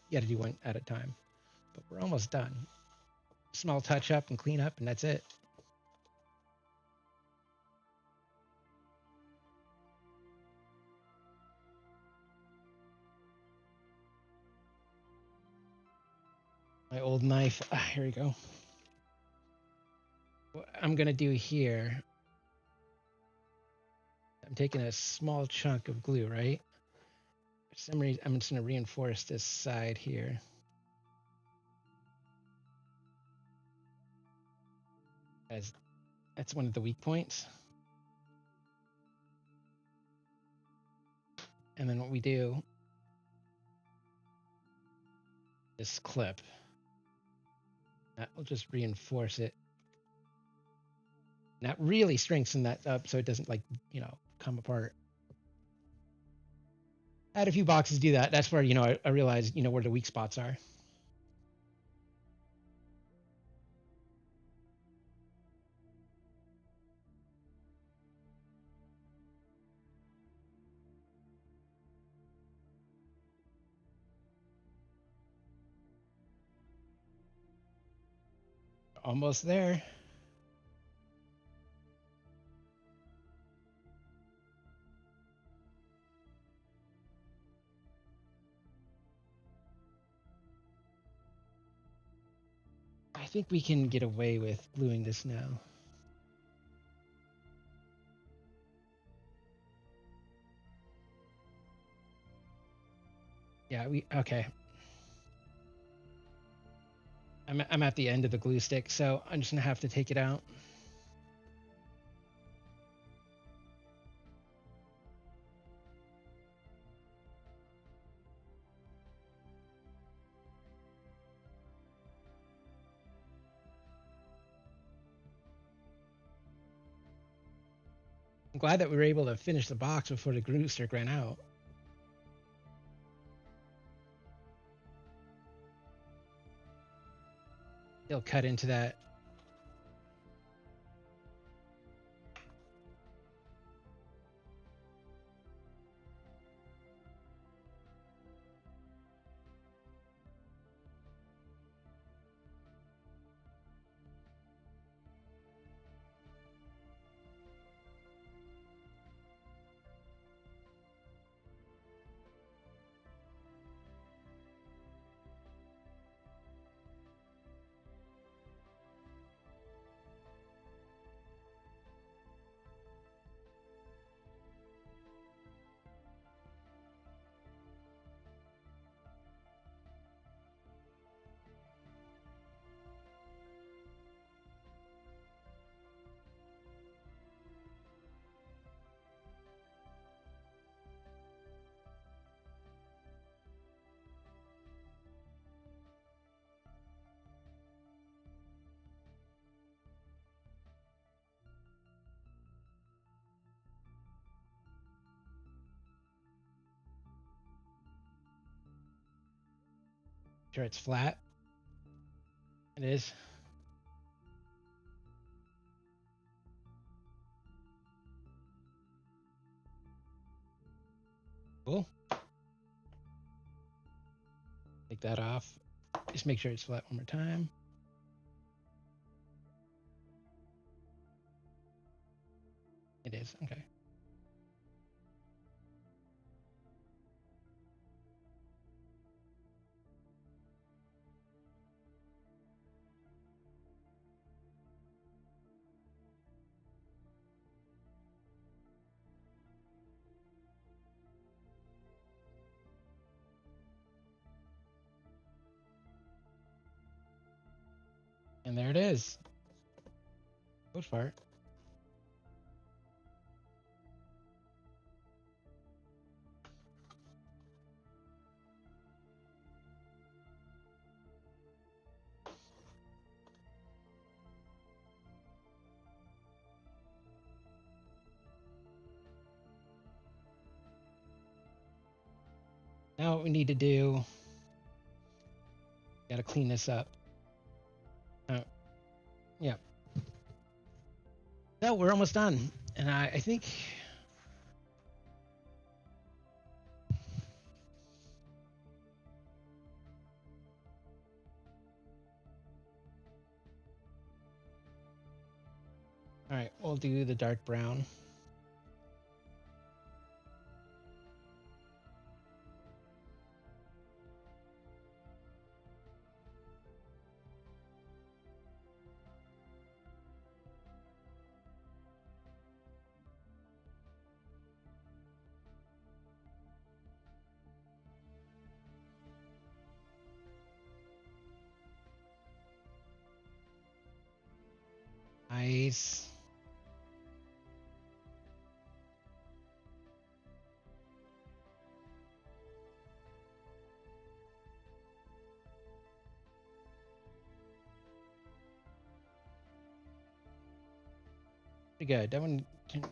Speaker 1: you got to do one at a time. But we're almost done. Small touch up and clean up, and that's it. My old knife. Here we go. What I'm gonna do here, I'm taking a small chunk of glue, right? For some reason, I'm just gonna reinforce this side here. As that's one of the weak points. And then what we do, this clip, that will just reinforce it. That really strengthen that up so it doesn't come apart. I had a few boxes do that. That's where, I realized, where the weak spots are. Almost there. I think we can get away with gluing this now. Yeah, okay. I'm at the end of the glue stick, so I'm just gonna have to take it out. I'm glad that we were able to finish the box before the glue stick ran out. It'll cut into that. Sure, it's flat. It is. Cool. Take that off. Just make sure it's flat one more time. It is, okay. And there it is. Good fart. Now what we need to do, gotta clean this up. Yeah. No, we're almost done. And I think all right, we'll do the dark brown. Nice. Pretty good. That one can...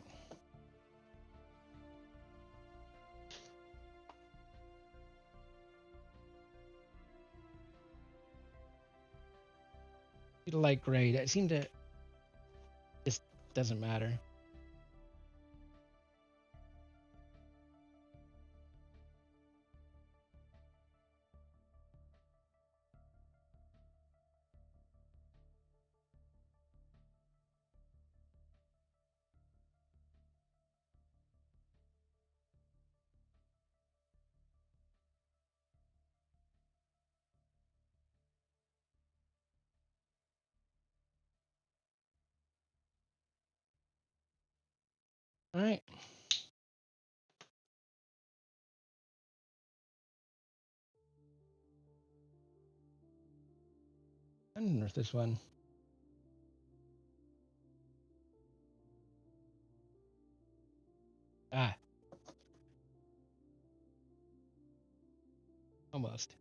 Speaker 1: light gray. That seemed to just doesn't matter. All right. I don't know if this one. Ah. Almost.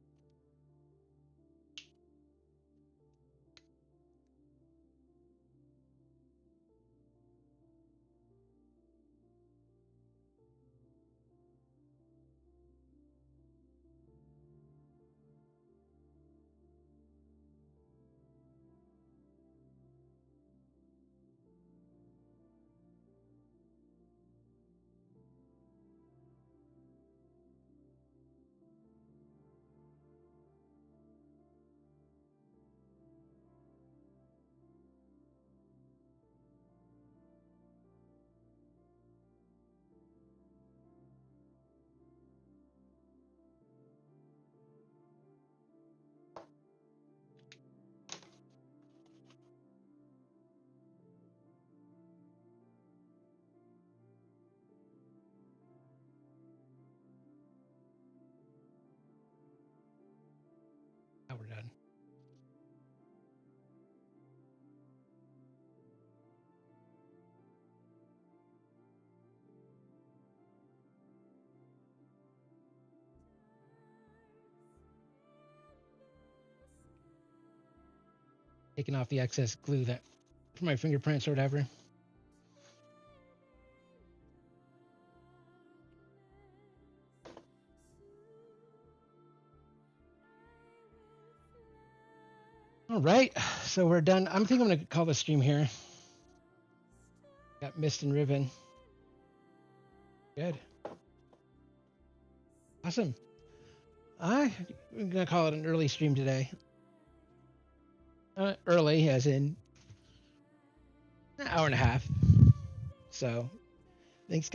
Speaker 1: Now we're done. Taking off the excess glue that from my fingerprints or whatever. All right, so we're done. I think I'm gonna call the stream here. Got Myst and Riven. Good. Awesome. I'm gonna call it an early stream today. Early, as in an hour and a half. So, thanks, guys.